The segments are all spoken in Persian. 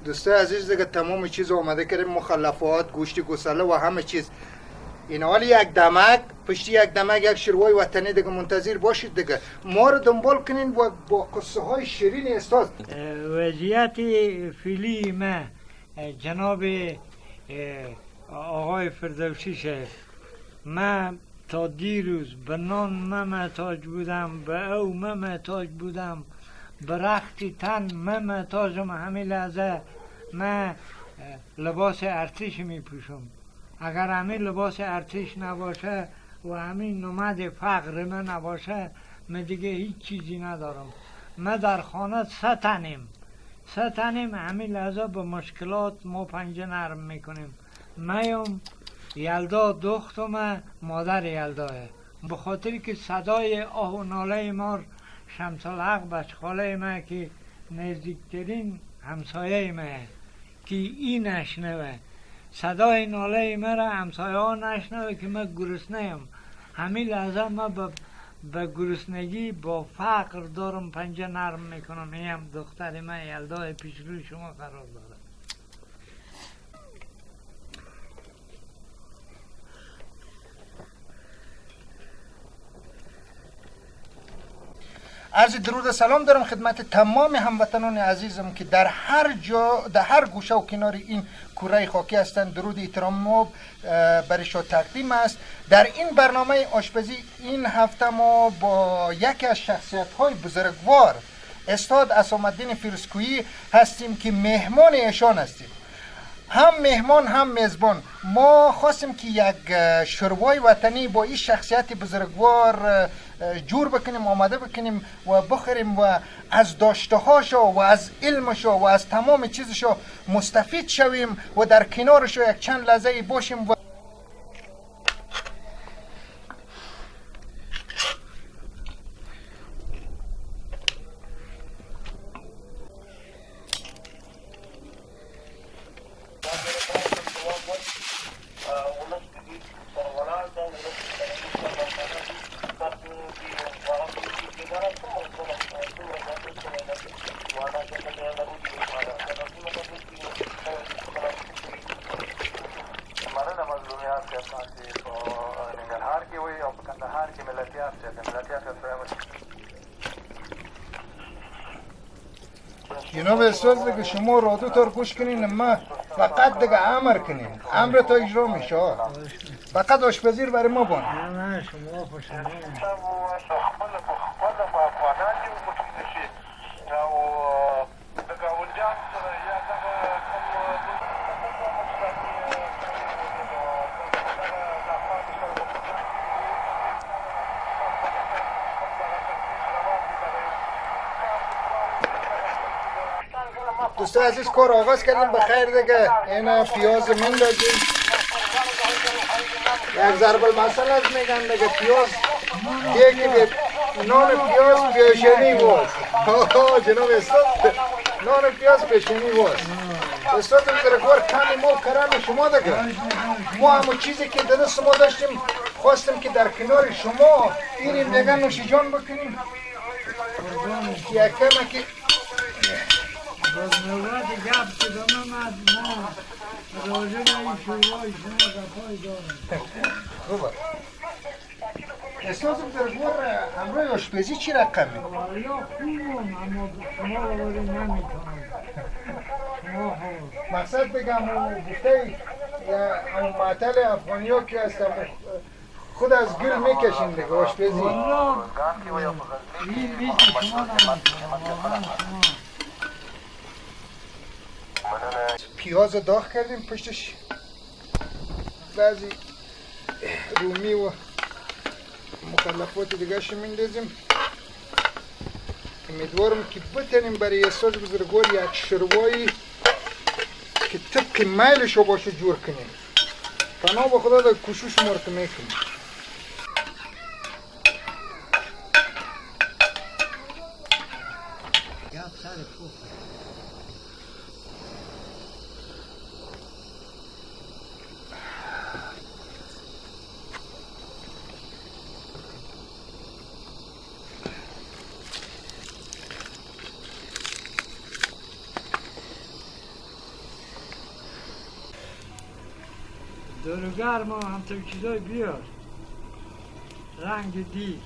دوستای عزیز دیگه تمام چیز آماده کردیم، مخلفات، گوشت گوساله و همه چیز. این حال یک دمک پشت یک دمک یک شروای وطنی دیگه منتظر باشید دیگه. ما رو دنبال کنین و با قصه های شیرین استاد. وضعیت فعلی ما جناب آقای فردوسی شیخ، من تا دیروز به نان محتاج بودم، به او محتاج بودم، به رخت تن محتاجم. همین لحظه من لباس ارتش می پوشم. اگر همین لباس ارتش نباشه و همین نمد فقر من نباشه، من دیگه هیچ چیزی ندارم. من در خانه سه تنیم همین لحظه به مشکلات ما پنجه نرم میکنیم. میم یلدا دختم، مادر یلداه، به خاطر که صدای آه و ناله ما شمس الحق بچخاله ما که نزدیکترین همسایه ما که این نشنوه، صدای ناله ما را همسایه ها نشنوه که من گرسنه ام. همین لحظه من به گرسنگی با فقر دارم پنجه نرم میکنم. این هم دختر من یلدای پیش روی شما قرار داره. عرض درود و سلام دارم خدمت تمام هموطنان عزیزم که در هر جا، در هر گوشه و کنار این کره خاکی هستند. درود احترام ما برشان تقدیم است. در این برنامه آشپزی این هفته ما با یکی از شخصیت‌های بزرگوار استاد عصام‌الدین فیروزکویی هستیم که مهمان ایشان هستیم. هم مهمان هم میزبان. ما خواستیم که یک شوربای وطنی با این شخصیت بزرگوار جور بکنیم، آماده بکنیم و بخوریم و از داشتهاشو و از علمشو و از تمام چیزشو مستفید شویم و در کنارشو یک چند لحظه باشیم و جناب استاد دیگه شما رادو تار گوش کنین، ما فقط دیگه امر کنین، امر تا اجرا میشه. فقط آشپزی رو برای ما بان. نه شما خوشحالی دوستان عزیز کار آغاز کردیم بخیر دیگه. این پیاز من دادیم، یک ضرب المثل از میگن دیگه پیاز یکی به نان پیاز پیشنی بود. جناب استاد نان پیاز پیشنی بود. استاد بزرگوار کمی ما کرم شما دیگه. ما همون چیزی که در دست ما داشتیم خواستیم که در کنار شما این دیگه نوش جان بکنیم. یک کمی که باز نوبت گپ که دامه من راجع به این شروعای شما گپای دارم. خوبه. استاد بزرگوار همراه آشپزی چی رقمه؟ والا خوبم اما شما رو باری نمیتونم. شما خوب. مقصد بگم گفته همون معطل افغانی ها که هستم خود از گل میکشین دیگه آشپزی. والا این بیشی شما نمیتونم. والا شما پیاز داغ کردیم پشتش بعضی رومی و مخلفات دیگه شو میندازیم. امیدوارم که بتونیم برای استاد بزرگوار یک شروایی که طبق میلشو باشه جور کنیم. پناه به خدا در کوشش ما رو میکنیم. دورگر ما همطور چیزای بیار. رنگ دیگ.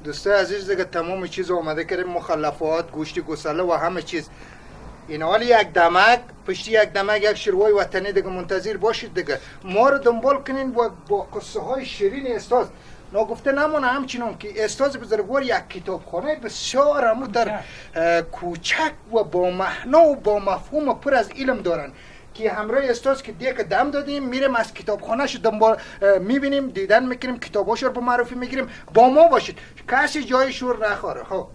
دوستای عزیز دیگه تمام چیز آماده کردیم، مخلفات، گوشت گوساله و همه چیز. این حال یک دمک پشت یک دمک یک شروع وطنی دیگه منتظر باشید دیگه. ما رو دنبال کنین و با قصه های شیرین استاد ناگفته نمونه. همچنان که استاد بزرگوار یک کتابخانه بسیار همو در کوچک و با معنا و با مفهوم پر از علم دارن که همراه استاد که دیگه دم دادیم میریم از کتابخانهش دنبال میبینیم، دیدن میکنیم، کتاباش رو به معرفی میگیریم. با ما باشید، کسی جای شور نخوره. خب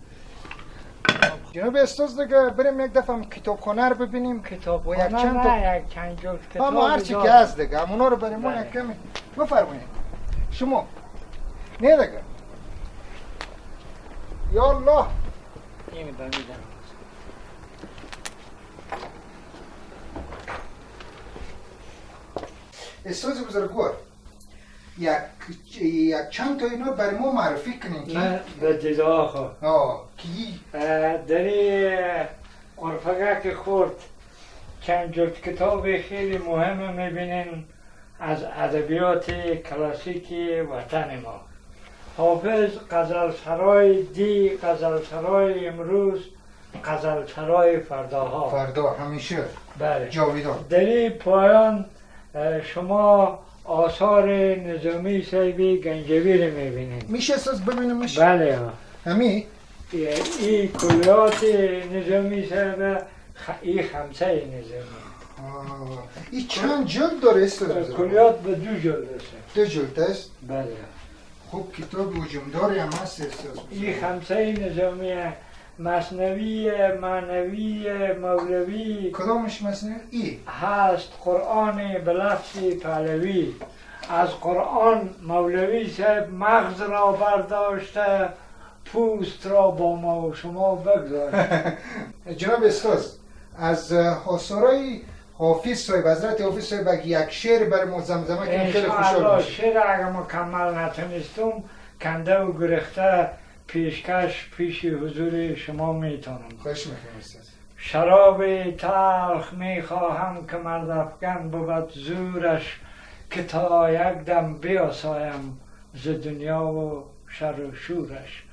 جناب استاد دیگه بریم یک دفعه کتابخانه رو ببینیم. کتابخانه نه، یک چند جلد کتاب اما هر چی که هست دیگه همونا رو بریم اون یک کمی بفرمایید. شما نه دیگه یا الله. این بمیدم. استاد بزرگوار یک چند تا اینا برای ما معرفی کنین که نه به دیده آخا کی داری قرفگک خورد چند جلد کتاب خیلی مهم میبینین از ادبیات کلاسیکی وطن ما. حافظ غزلسرای دی، غزلسرای امروز، غزلسرای فرداها. فردا همیشه بله جاویدان. دری پایان شما آثار نظامی صاحبی گنجوی رو میبینید. میشه اساس ببینیمش؟ بله همی؟ این کلیات نظامی صاحب این خمسه نظامی. این چند جلد داره استاد؟ کلیات به 2 جلد است. 2 جلد است؟ بله. خوب کتاب حجمداری هم هست استاد. این خمسه نظامی مثنوی، معنوی، مولوی. کدامش مثنوی؟ ای هست قرآن به لفظ پهلوی. از قرآن مولوی صاحب مغز را برداشته، پوست را با ما و شما بگذارد. جناب استاد از آثارای حافظ صاحب، حضرت حافظ صاحب یک شعر بر ما زمزمه کنیم خیلی خوشحال میشیم. شعر اگر مکمل نتونستم کنده و گرفته پیشکش پیش حضور شما میتونم. خواهش میکنم استاد. شراب تلخ میخواهم که مرد افکن بود زورش، که تا یک دم بیاسایم ز دنیا و شر و شورش.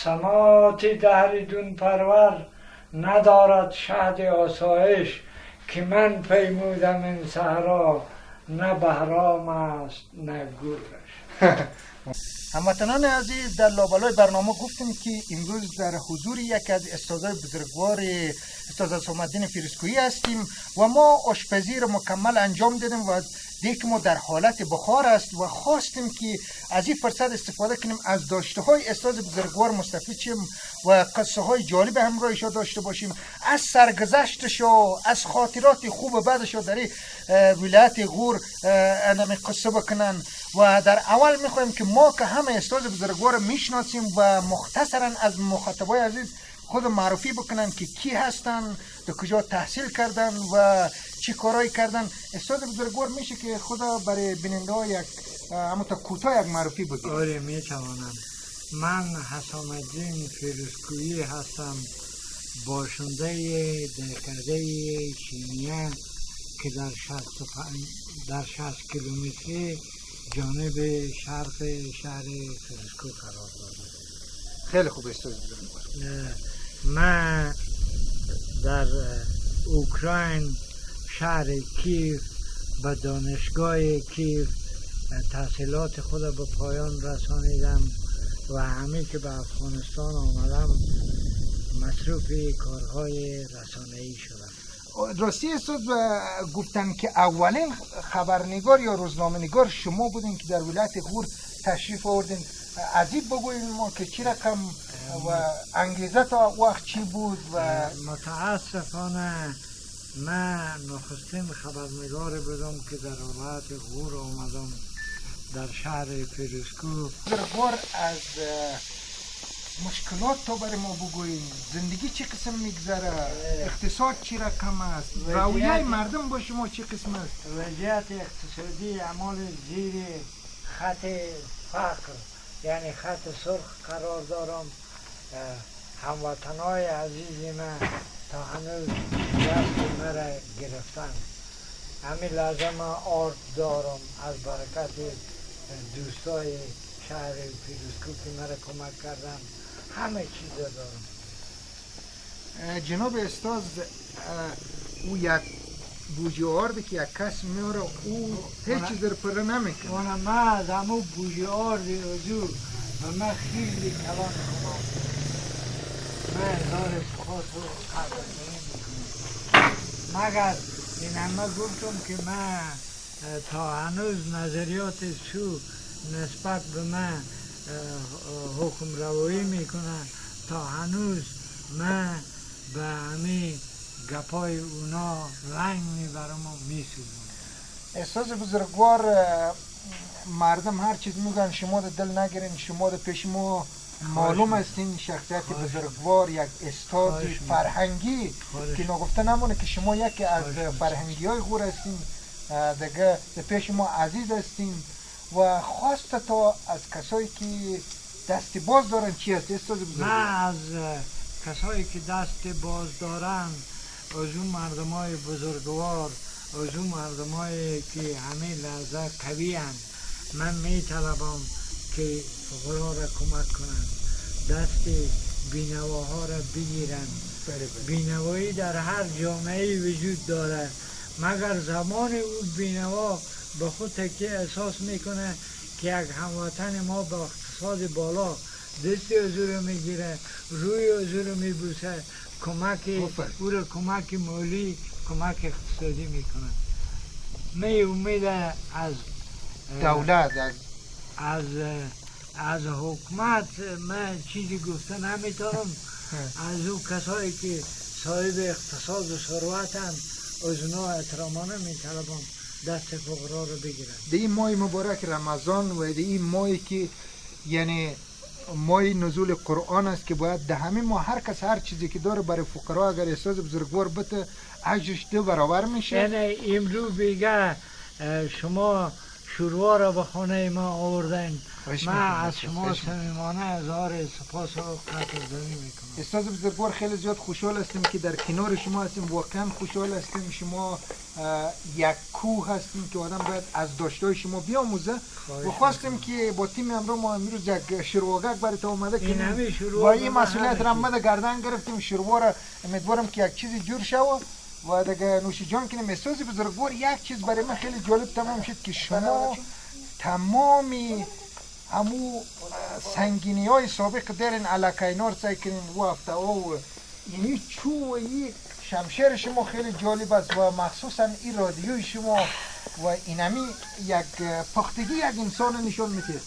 سماط دهر دون پرور ندارد شهد آسایش، که من پیمودم این صحرا نه بهرام است نه گورش. هموطنان عزیز، در لابلای برنامه گفتیم که امروز در حضور یکی از استادای بزرگوار استاد صمدالدین فیروزکویی هستیم و ما آشپزی را مکمل انجام دادیم و دیگه ما در حالت بخار است و خواستیم که از این فرصت استفاده کنیم، از داشته های استاد بزرگوار مستفید شیم و قصه های جالب همراهش داشته باشیم، از سرگذشتش و از خاطرات خوب و بدش در ولایت غور ادامه قصه بکنن. و در اول میخوایم که ما که همه استاد بزرگوار میشناسیم و مختصرا از مخاطبای عزیز خود معرفی بکنن که کی هستن، در کجا تحصیل کردن و چی کارایی کردن. استاد بزرگوار میشه که خدا برای بیننده ها یک همونطور کوتاه یک معرفی بگید. آره میتوانم. من حسام الدین فیروزکویی هستم، باشنده دهکده چینیه که در 60 کیلومتری جانب شرق شهر فیروزکو قرار دارم. خیلی خوب استاد بزرگوار. من در اوکراین شهر کیف به دانشگاه کیف تحصیلات خود به پایان رسانیدم و همین که به افغانستان آمدم مصروف کارهای رسانه‌ای شدم. راستی استاد گفتن که اولین خبرنگار یا روزنامه‌نگار شما بودین که در ولایت غور تشریف آوردین. عجیب بگوییم ما که چی رقم و انگیزه تا وقت چی بود؟ و متاسفانه من نخستین خبرنگار بودم که در ولایت غور آمدم، در شهر فیروزکو. بزرگوار از مشکلات تا برای ما بگوییم، زندگی چه قسم میگذره، اقتصاد چی رقم است، رویه مردم با شما چه قسم است؟ وضعیت اقتصادی اعمال زیر خط فقر یعنی خط سرخ قرار دارم. هموطنهای عزیز من تا هنوز دست مرا گرفتن. همین لحظه من آرد دارم از برکت دوستای شهر پیروزکو که مرا کمک کردن، همه چیز دارم. جناب استاد، او یک بوجی آرد که یک کس میاره او هیچ چیز در پره نمیکنه. من از همون بوجی آرد حضور و من خیلی کلان کنم. من هزار سپاس و قدردانی میکنم. مگر این همه گفتم که من تا هنوز نظریات سو نسبت به من حکم روایی میکنن، تا هنوز من به همه گپای اونا رنگ میبرم و میسوزم. استاد بزرگوار، مردم هر چیز میگن شما دل نگیرین، شما پیش ما معلوم استین شخصیت بزرگوار، یک استاد فرهنگی که نگفته نمونه که شما یکی از فرهنگی های غور استین، دیگه پیش ما عزیز استین و خواست تا از کسایی که دست باز دارن چی است استاد بزرگوار؟ من از کسایی که دست باز دارن، از اون مردم های بزرگوار، از اون مردم هایی که همه لحظه قوی هستند، من می طلبم که فقرا را کمک کنند، دست بینواها را بگیرند. بینوایی در هر جامعه وجود داره، مگر زمان اون بینوا به خود تکیه احساس میکنه که یک هموطن ما با اقتصاد بالا دست حضور رو میگیره، روی حضور رو میبوسه، او را کمک مالی، کمک اقتصادی میکنه. می امید از دولت، از حکومت من چیزی گفته نمیتونم. از او کسایی که صاحب اقتصاد و ثروتند، از اونا احترامانه میطلبم دست فقرا رو بگیرن. در این ماه مبارک رمضان و در این ماهی که یعنی ماه نزول قرآن است که باید ده همین ماه هر کس هر چیزی که داره برای فقرا اگر استاد بزرگوار بته اجرش 2 برابر میشه. یعنی امرو بیگه شما شوروا را به خانه ما آوردین، من از شما صمیمانه هزار سپاس و قدردانی میکنم. استاد بزرگوار خیلی زیاد خوشحال هستیم که در کنار شما هستیم، واقعا خوشحال هستیم. شما یک کوه هستیم که آدم باید از داشتهای شما بیاموزه و خواستیم که با تیم امرو ما امروز یک شورواگک برای تا اومده کنیم و این مسئولیت را مده گردن گرفتیم. شوروا را امیدوارم که یک چیزی جور شوه و دیگه نوش جان کنیم. استاد بزرگوار، یک چیز برای من خیلی جالب تمام شد که شما تمامی همو سنگینی های سابق دارین علاکینار سعی کنین و هفته و اینی چو و این شمشیر شما خیلی جالب است و مخصوصا این رادیوی شما و اینمی یک پختگی یک انسان نشان میده.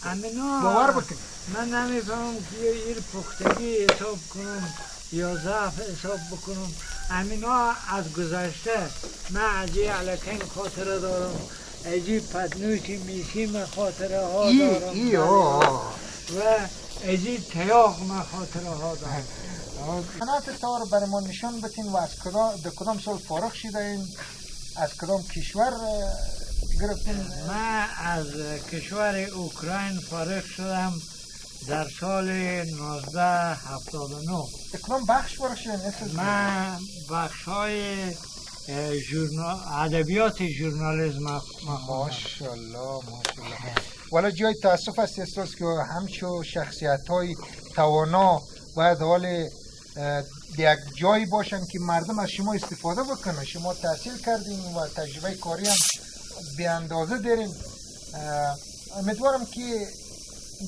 باور بکنید من نمیفهمم که این پختگی حساب کنم یا ضعف حساب بکنم. امینا از گذشته من از این علاکین خاطره دارم، ازی پدنوش میسیم خاطره ها دارم و ازی تیاغ من خاطره ها دارم. صنعت تار برای ما نشان بتین و از کدام سال فارغ شده این، از کدام کشور گرفتین؟ من از کشور اوکراین فارغ شدم در سال 1979. کدام بخش فارغ شدین؟ من بخش های ادبیات ژورنالیسم. ماشاءالله. ولی جای تاسف است استاد که همچو شخصیت های توانا باید حال یک جایی باشن که مردم از شما استفاده بکنه. شما تحصیل کردین و تجربه کاری هم به اندازه دارین. امیدوارم که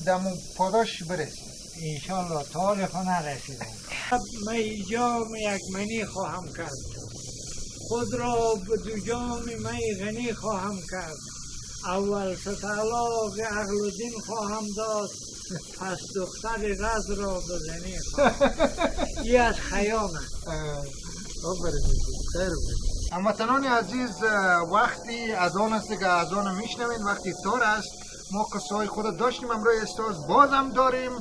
دمون پاداش برسید انشالله. تا حال خانه رسیدم. من اینجا یک منی خواهم کرد، خود را به 2 جام می غنی خواهم کرد. اول ستعلاق عقل و دین خواهم داد، پس دختر رز را به زنی خواهم. این از خیامه. هموطنان عزیز، وقتی اذان است که اذان میشنوین، وقتی افطار است. ما قصه های خود داشتیم امروز استاد بازم داریم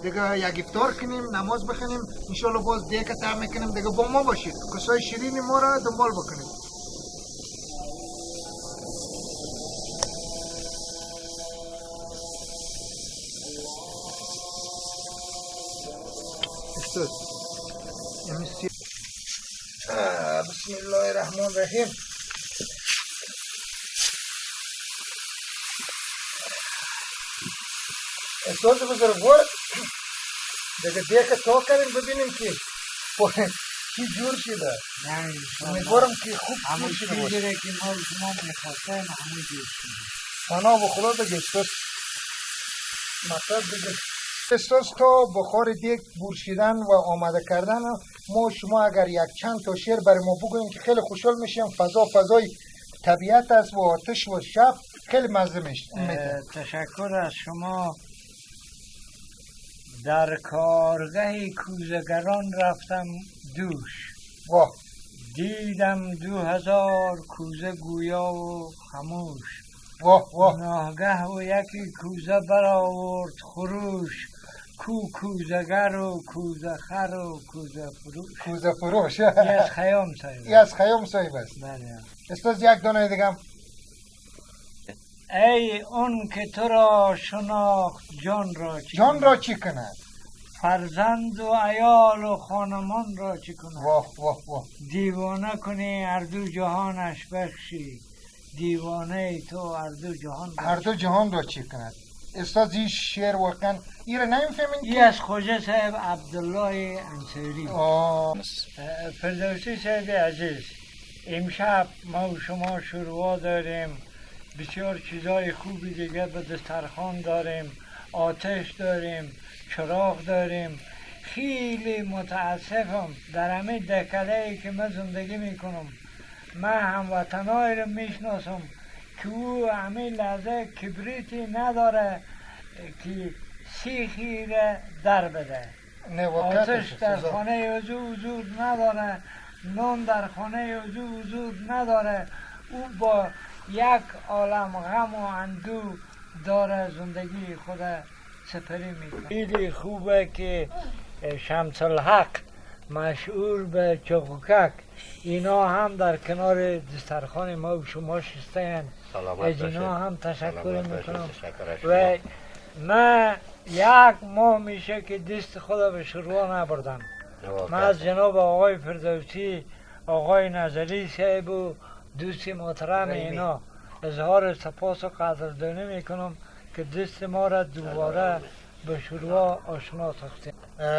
دیگه یک افطار کنیم، نماز بخونیم، انشالله باز دیگه طعم میکنیم. دیگه با ما باشید، قصای شیرین ما را دنبال بکنید. استاد بسم الله الرحمن الرحیم. استاد بزرگوار دیگه تا کنیم ببینیم که چی جور شده. امیدوارم که خوب همون شده باشه. چیزی که ما شما میخواستیم همون جور شده. فنا بخورا دیگه استاد مطلب دیگه. استاد تا بخار دیگ بورشیدن و آماده کردن ما شما اگر یک چند تا شعر برای ما بگوییم که خیلی خوشحال میشیم. فضای طبیعت است و آتش و شب خیلی مزه میده. تشکر از شما. در کارگاه کوزگران رفتم دوش، واه دیدم 2000 کوزه گویا و خموش. واه ناگه و یکی کوزه برآورد خروش، کوزگر و کوزه خر و کوزه فروش. کوزه فروش. از خیام صاحب. ای از خیام صاحب است. بله. استاد یک دانه دیگه. ای اون که تو را شناخت جان را چی کند؟ فرزند و عیال و خانمان را چی کند؟ واه دیوانه کنی هر دو جهانش بخشی، دیوانه تو هر دو جهان بخشی. هر دو جهان را چی کند؟ استاد این شعر واقعا این را نمیفهمین این از خوجه صاحب عبدالله انصاری. فردوسی صاحب عزیز، امشب ما و شما شروع داریم، بسیار چیزای خوبی دیگه به دسترخوان داریم، آتش داریم، چراغ داریم. خیلی متاسفم در همه دکله‌ای که من زندگی میکنم، من هموطنایی رو میشناسم که او همه لحظه کبریتی نداره که سیخی را در بده. آتش در خانه او وجود نداره، نان در خانه او وجود نداره. او با یک عالم غم و اندوه داره زندگی خود سپری میکنه. خیلی خوبه که شمس الحق مشهور به چغوکک اینا هم در کنار دسترخوان ما و شما شستن. از اینا هم تشکر میکنم. و من یک ماه میشه که دست خود به شروع نبردم. من از جناب آقای فردوسی، آقای نظری صاحب و دوست محترم اینا اظهار سپاس و قدردانی میکنم که دست ما را دوباره به شروع آشنا ساختیم.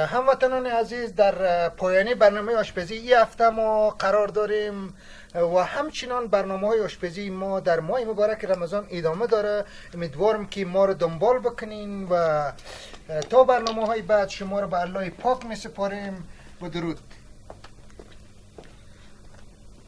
هموطنان عزیز، در پایانی برنامه آشپزی این هفته ما قرار داریم و همچنان برنامه‌های آشپزی ما در ماه مبارک رمضان ادامه داره. امیدوارم که ما رو دنبال بکنین و تا برنامه‌های بعد شما رو به الله پاک می‌سپاریم. با درود.